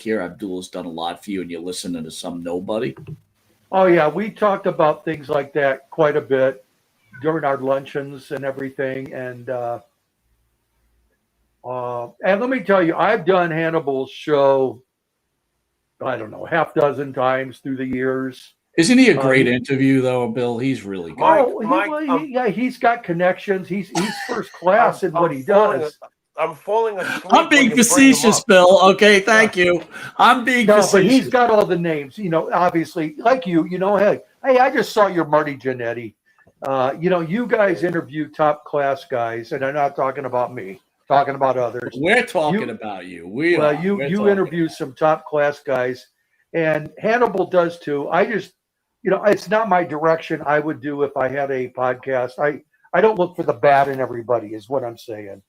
here Abdul's done a lot for you and you're listening to some nobody. Oh yeah, we talked about things like that quite a bit during our luncheons and everything. And let me tell you, I've done Hannibal's show, I don't know, half dozen times through the years. Isn't he a great interview though, Bill? He's really good. Yeah, he's got connections. He's first class in what he does. I'm falling asleep. I'm being facetious, Bill. Okay, thank you. I'm being facetious. But he's got all the names, obviously, like you, hey, I just saw your Marty Jannetty. You guys interview top class guys, and I'm not talking about me, talking about others. We're talking about you. You interview some top class guys, and Hannibal does too. I just, it's not my direction I would do if I had a podcast. I don't look for the bad in everybody, is what I'm saying.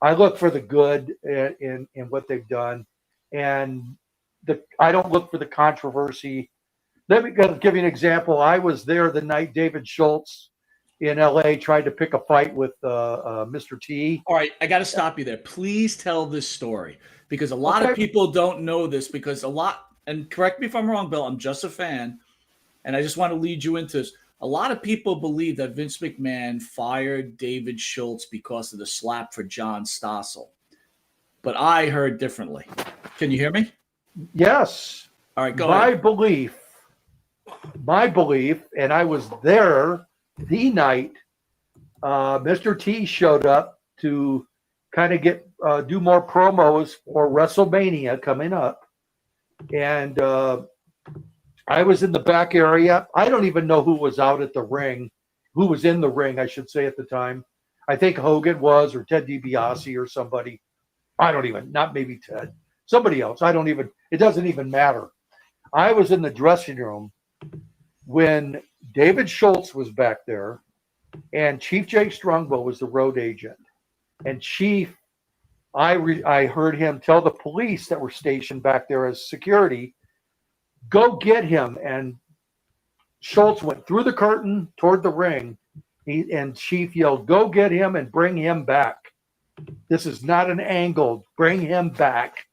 I look for the good in what they've done, and I don't look for the controversy. Let me give you an example. I was there the night David Shultz in L.A. tried to pick a fight with Mr. T. All right, I got to stop you there. Please tell this story because a lot of people don't know this and correct me if I'm wrong, Bill, I'm just a fan, and I just want to lead you into this. A lot of people believe that Vince McMahon fired David Shultz because of the slap for John Stossel. But I heard differently. Can you hear me? Yes. All right, go ahead. My belief, and I was there the night Mr. T showed up to kind of do more promos for WrestleMania coming up. And I was in the back area. I don't even know who was out at the ring, who was in the ring, I should say, at the time. I think Hogan was, or Ted DiBiase or somebody. Not maybe Ted. Somebody else. It doesn't even matter. I was in the dressing room when David Shultz was back there, and Chief Jake Strongbow was the road agent. And Chief, I heard him tell the police that were stationed back there as security, go get him. And Schultz went through the curtain toward the ring, and Chief yelled, go get him and bring him back. This is not an angle. Bring him back.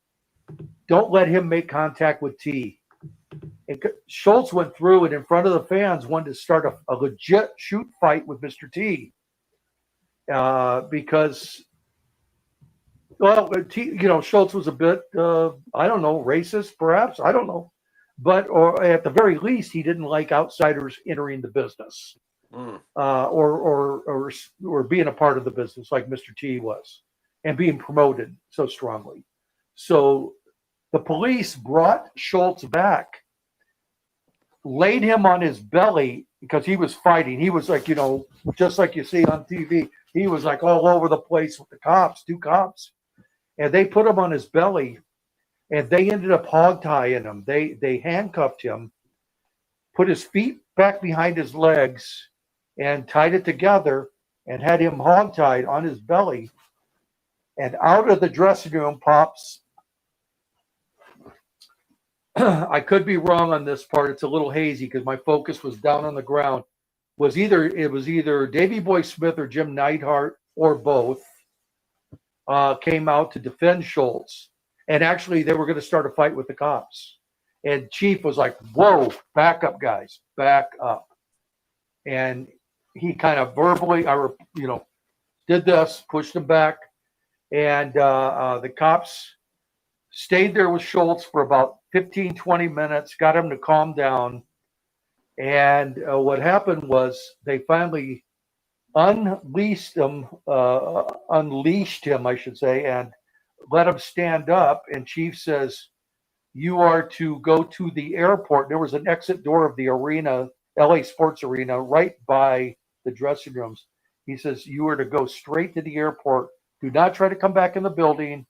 Don't let him make contact with T. And Schultz went through and in front of the fans wanted to start a legit shoot fight with Mr. T. Because, Schultz was a bit, racist, perhaps. I don't know. Or at the very least, he didn't like outsiders entering the business, or being a part of the business like Mr. T was, and being promoted so strongly. So the police brought Schultz back, laid him on his belly because he was fighting. He was like, just like you see on TV, he was like all over the place with the cops, 2 cops, and they put him on his belly. And they ended up hog-tying him. They handcuffed him, put his feet back behind his legs, and tied it together and had him hog-tied on his belly. And out of the dressing room pops, I could be wrong on this part. It's a little hazy because my focus was down on the ground. It was either Davey Boy Smith or Jim Neidhart or both came out to defend Schultz. And actually, they were going to start a fight with the cops. And Chief was like, whoa, back up, guys, back up. And he kind of verbally, did this, pushed him back. And the cops stayed there with Schultz for about 15, 20 minutes, got him to calm down. And what happened was they finally unleashed him, I should say, and let him stand up. And Chief says, you are to go to the airport. There was an exit door of the arena, LA Sports Arena, right by the dressing rooms. He says, you are to go straight to the airport. Do not try to come back in the building.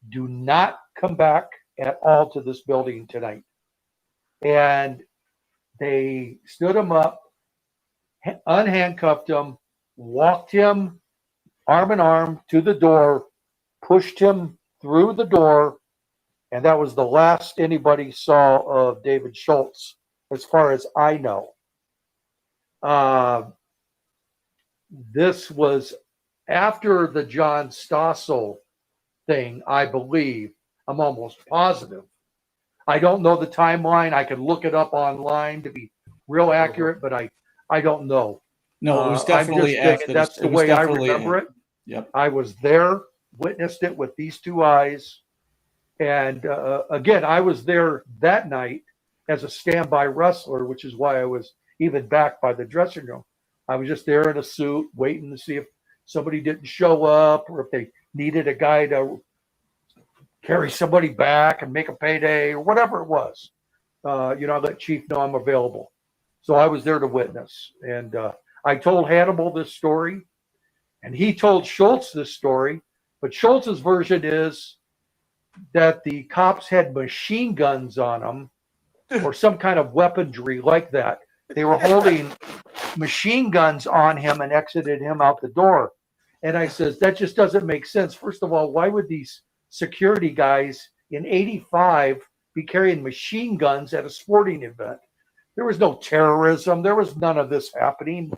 Do not come back at all to this building tonight. And they stood him up, unhandcuffed him, walked him arm in arm to the door, pushed him through the door, and that was the last anybody saw of David Shultz, as far as I know. This was after the John Stossel thing, I believe. I'm almost positive I don't know the timeline. I can look it up online to be real accurate, but I don't know. No, it was I'm definitely just saying after. that's the It was way I definitely remember it. Yep. I was there, witnessed it with these two eyes. And again, I was there that night as a standby wrestler, which is why I was even back by the dressing room. I was just there in a suit, waiting to see if somebody didn't show up or if they needed a guy to carry somebody back and make a payday or whatever it was. Let Chief know I'm available. So I was there to witness. And I told Hannibal this story, and he told Shultz this story. But Schultz's version is that the cops had machine guns on them or some kind of weaponry like that. They were holding machine guns on him and exited him out the door. And I says, that just doesn't make sense. First of all, why would these security guys in 85 be carrying machine guns at a sporting event? There was no terrorism. There was none of this happening.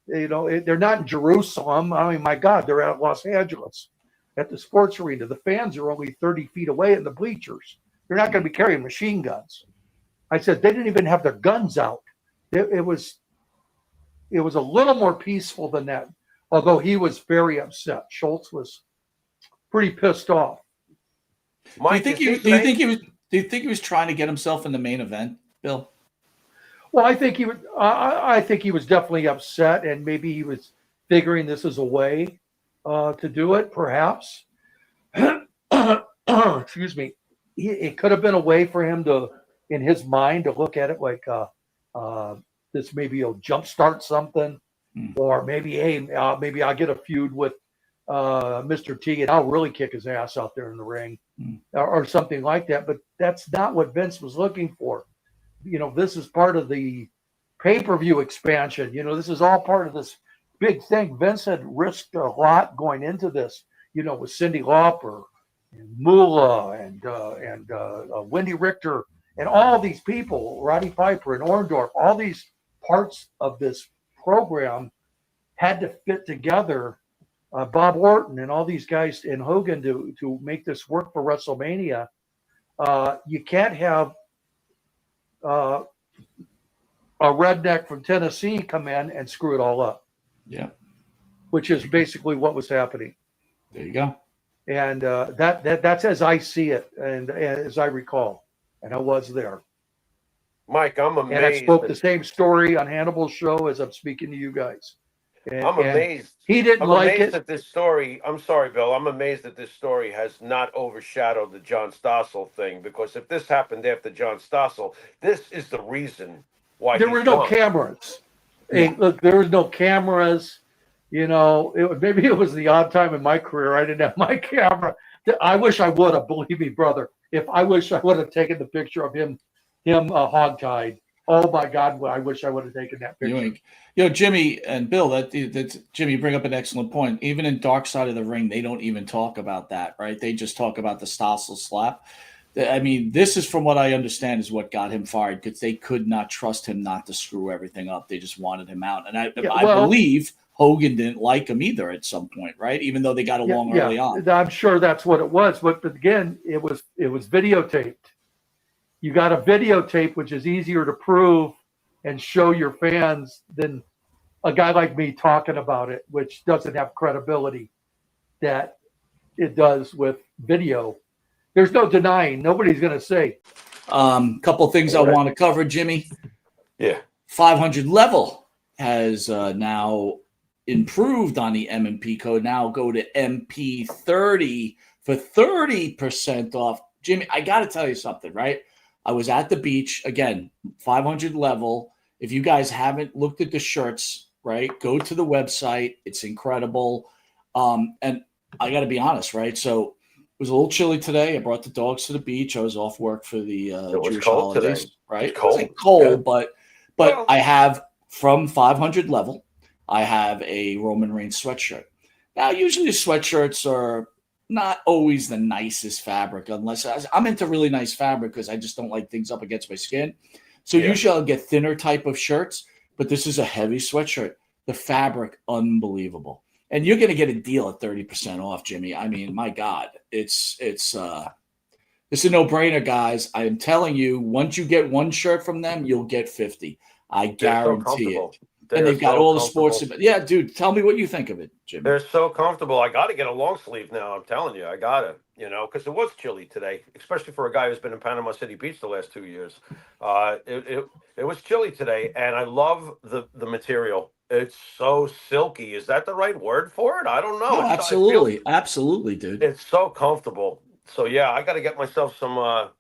They're not in Jerusalem. I mean, my God, they're at Los Angeles at the sports arena. The fans are only 30 feet away in the bleachers. They're not going to be carrying machine guns. I said, they didn't even have their guns out. It was a little more peaceful than that, although he was very upset. Schultz was pretty pissed off. Mike, do you think he was trying to get himself in the main event, Bill? Well, I think he was definitely upset, and maybe he was figuring this is a way to do it, perhaps. Excuse me. It could have been a way for him to, in his mind, to look at it like this maybe will jumpstart something, or maybe, hey, maybe I'll get a feud with Mr. T and I'll really kick his ass out there in the ring, or something like that. But that's not what Vince was looking for. This is part of the pay-per-view expansion. This is all part of this big thing. Vince had risked a lot going into this, with Cyndi Lauper and Moolah and Wendy Richter and all these people, Roddy Piper and Orndorff, all these parts of this program had to fit together. Bob Orton and all these guys and Hogan to make this work for WrestleMania. You can't have a redneck from Tennessee come in and screw it all up. Yeah. Which is basically what was happening. There you go. And that's as I see it and as I recall. And I was there. Mike, I'm amazed. And I spoke the same story on Hannibal's show as I'm speaking to you guys. I'm amazed. He didn't like it. That this story, I'm sorry, Bill. I'm amazed that this story has not overshadowed the John Stossel thing, because if this happened after John Stossel, this is the reason why there were no cameras. Yeah. Hey, look, there was no cameras. Maybe it was the odd time in my career I didn't have my camera. I wish I would have, believe me, brother. I wish I would have taken the picture of him hogtied. Oh my God! I wish I would have taken that picture. Jimmy and Bill, that's Jimmy. You bring up an excellent point. Even in Dark Side of the Ring, they don't even talk about that, right? They just talk about the Stossel slap. I mean, this is, from what I understand, is what got him fired, because they could not trust him not to screw everything up. They just wanted him out, and I believe Hogan didn't like him either at some point, right? Even though they got along early on. I'm sure that's what it was, but again, it was videotaped. You got a videotape, which is easier to prove and show your fans than a guy like me talking about it, which doesn't have credibility that it does with video. There's no denying. Nobody's going to say. Couple things I want to cover, Jimmy. Yeah. 500 level has now improved on the M&P code. Now go to MP30 for 30% off. Jimmy, I got to tell you something, right? I was at the beach, again, 500 level. If you guys haven't looked at the shirts, right, go to the website. It's incredible. And I got to be honest, right? So it was a little chilly today. I brought the dogs to the beach. I was off work for the Jewish holidays, today. Right? Cold. It was cold, yeah. But I have, from 500 level, I have a Roman Reigns sweatshirt. Now, usually sweatshirts are not always the nicest fabric, unless I'm into really nice fabric because I just don't like things up against my skin. So usually I'll get thinner type of shirts, but this is a heavy sweatshirt. The fabric, unbelievable. And you're going to get a deal at 30% off, Jimmy. I mean, my God, it's It's a no-brainer, guys. I am telling you, once you get one shirt from them, you'll get 50. I guarantee it. And they've got all the sports. Yeah, dude, tell me what you think of it, Jimmy. They're so comfortable. I got to get a long sleeve now. I'm telling you, I got to, because it was chilly today, especially for a guy who's been in Panama City Beach the last 2 years. It was chilly today, and I love the material. It's so silky. Is that the right word for it? I don't know. No, absolutely. Absolutely, dude. It's so comfortable. So yeah, I got to get myself some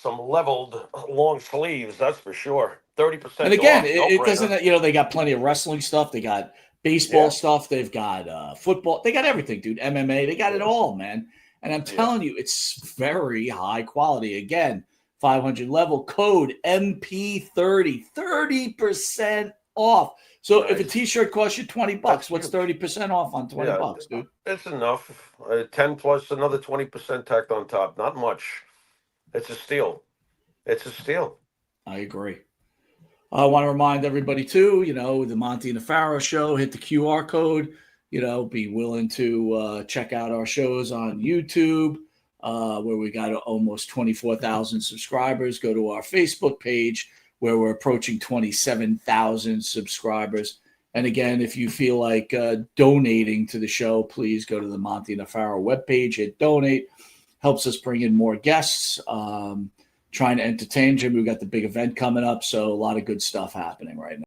leveled long sleeves. That's for sure. 30%. And again, it doesn't. They got plenty of wrestling stuff. They got baseball stuff. They've got football. They got everything, dude. MMA. They got it all, man. And I'm telling you, it's very high quality. Again, 500 level code MP30, 30% off. So if a T-shirt costs you $20, what's 30% off on $20, dude? It's enough. 10 plus another 20% tacked on top. Not much. It's a steal. It's a steal. I agree. I want to remind everybody too, the Monte The Pharaoh show, hit the QR code, be willing to check out our shows on YouTube, where we got almost 24,000 subscribers. Go to our Facebook page where we're approaching 27,000 subscribers. And again, if you feel like donating to the show, please go to the Monte The Pharaoh webpage, hit donate. Helps us bring in more guests, trying to entertain Jim. We've got the big event coming up, so a lot of good stuff happening right now.